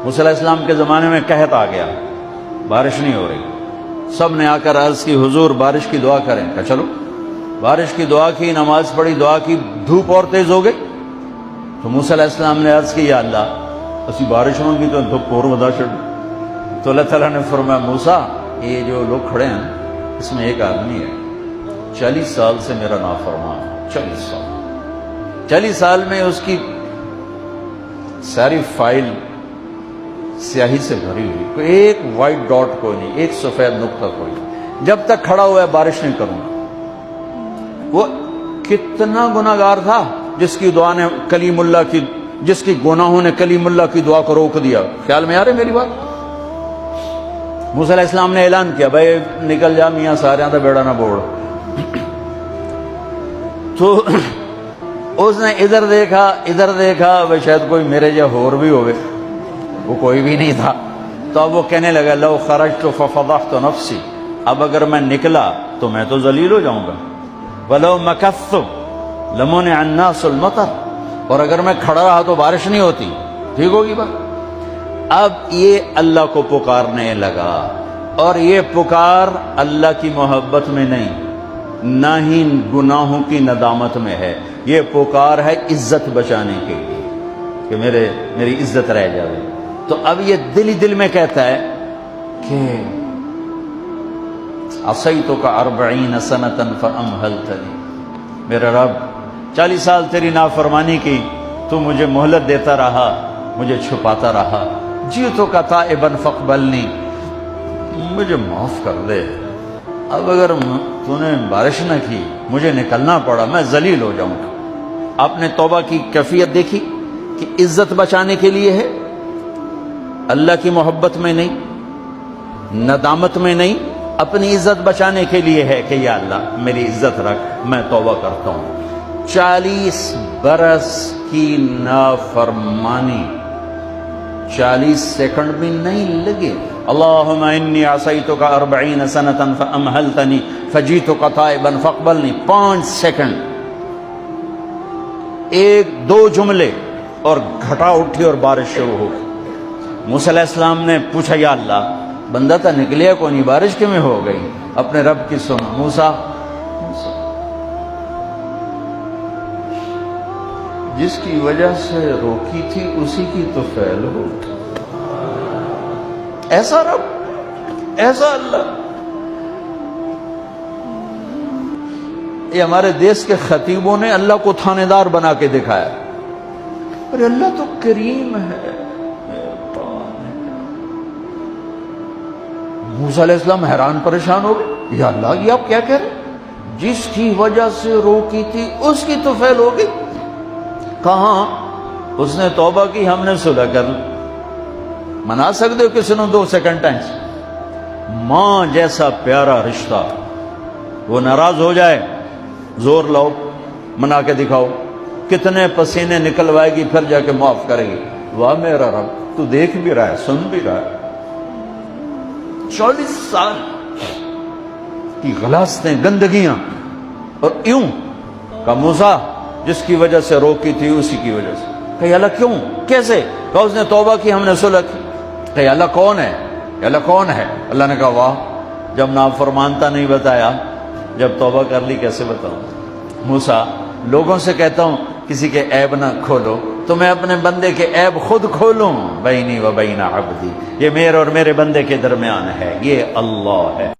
موسیٰ علیہ السلام کے زمانے میں قحط آ گیا، بارش نہیں ہو رہی، سب نے آ کر عرض کی حضور بارش کی دعا کریں، کہ چلو بارش کی دعا کی، نماز پڑھی، دعا کی، دھوپ اور تیز ہو گئی۔ تو موسیٰ علیہ السلام نے عرض کی یا اللہ اسی بارش ہوں گی تو دھوپ اور ودا چڑھ۔ تو اللہ تعالیٰ نے فرمایا موسیٰ یہ جو لوگ کھڑے ہیں اس میں ایک آدمی ہے 40 سال سے میرا نافرمان، 40 سال میں اس کی ساری فائل سیاہی سے بھری ہوئی، کوئی ایک وائٹ ڈاٹ کوئی نہیں، ایک سفید نقطہ کوئی نہیں، جب تک کھڑا ہوا ہے بارش نہیں کروں گا۔ وہ کتنا گناہگار تھا جس کی دعا نے کلیم اللہ کی، جس کی گناہوں نے کلیم اللہ کی دعا کو روک دیا۔ خیال میں آ رہے میری بات؟ موسیٰ علیہ السلام نے اعلان کیا بھائی نکل جا میاں سارے تو بیڑا نہ بوڑ۔ تو اس نے ادھر دیکھا وہ شاید کوئی میرے جا ہور بھی ہوئے، وہ کوئی بھی نہیں تھا۔ تو اب وہ کہنے لگا لو خرجت ففضحت نفسی، اب اگر میں نکلا تو میں تو ذلیل ہو جاؤں گا، ولو مکثت لمنع الناس المطر، اور اگر میں کھڑا رہا تو بارش نہیں ہوتی۔ ٹھیک ہوگی بات؟ اب یہ اللہ کو پکارنے لگا، اور یہ پکار اللہ کی محبت میں نہیں، نہ ہی گناہوں کی ندامت میں ہے، یہ پکار ہے عزت بچانے کے لیے کہ میری عزت رہ جائے۔ تو اب یہ دل ہی دل میں کہتا ہے کہ عصیتک 40 سنة فأمہلتنی، میرے رب 40 سال تیری نافرمانی کی، تو مجھے مہلت دیتا رہا، مجھے چھپاتا رہا، جئتک تائبا فاقبلنی، مجھے معاف کر دے۔ اب اگر تو نے بارش نہ کی، مجھے نکلنا پڑا، میں ذلیل ہو جاؤں گا۔ آپ نے توبہ کی کیفیت دیکھی کہ عزت بچانے کے لیے ہے، اللہ کی محبت میں نہیں، ندامت میں نہیں، اپنی عزت بچانے کے لیے ہے کہ یا اللہ میری عزت رکھ، میں توبہ کرتا ہوں۔ 40 برس کی نافرمانی 40 سیکنڈ بھی نہیں لگے۔ اللہم انی عصیتک 40 سنة فامہلتنی فجئتک تائبا فاقبلنی، 5 سیکنڈ، 1-2 جملے اور گھٹا اٹھی اور بارش شروع ہو گئی۔ موسیٰ علیہ السلام نے پوچھا یا اللہ بندہ تھا نکلیا کو نہیں، بارش کیوں میں ہو گئی؟ اپنے رب کی سنا، موسیٰ جس کی وجہ سے روکی تھی اسی کی تو فعل ہو۔ ایسا رب، ایسا اللہ۔ یہ ہمارے دیس کے خطیبوں نے اللہ کو تھانے دار بنا کے دکھایا، ارے اللہ تو کریم ہے۔ موسیٰ علیہ السلام حیران پریشان ہو گئے، یا اللہ یہ آپ کیا کہہ رہے؟ جس کی وجہ سے روکی تھی اس کی تو فعل ہو گئی۔ کہاں؟ اس نے توبہ کی، ہم نے صلح کر لی۔ منا سکتے ہو کسی نے 2 سیکنڈ ٹائم؟ ماں جیسا پیارا رشتہ، وہ ناراض ہو جائے زور لاؤ منا کے دکھاؤ، کتنے پسینے نکلوائے گی پھر جا کے معاف کرے گی۔ واہ میرا رب تو دیکھ بھی رہا ہے، سن بھی رہا ہے۔ 40 سال کی غلاظتیں، گندگیاں، اور یوں کہ موسیٰ جس کی وجہ سے روکی تھی اسی کی وجہ سے۔ کہ اللہ کیوں، کیسے؟ کہ اس نے توبہ کی، ہم نے صلح کی۔ کہ اللہ کون ہے؟ اللہ کون ہے؟ اللہ نے کہا واہ، جب نافرمانتا نہیں بتایا، جب توبہ کر لی کیسے بتاؤں؟ موسیٰ لوگوں سے کہتا ہوں کسی کے عیب نہ کھولو تو میں اپنے بندے کے عیب خود کھولوں؟ بینی و بین عبدی، یہ میرے اور میرے بندے کے درمیان ہے، یہ اللہ ہے۔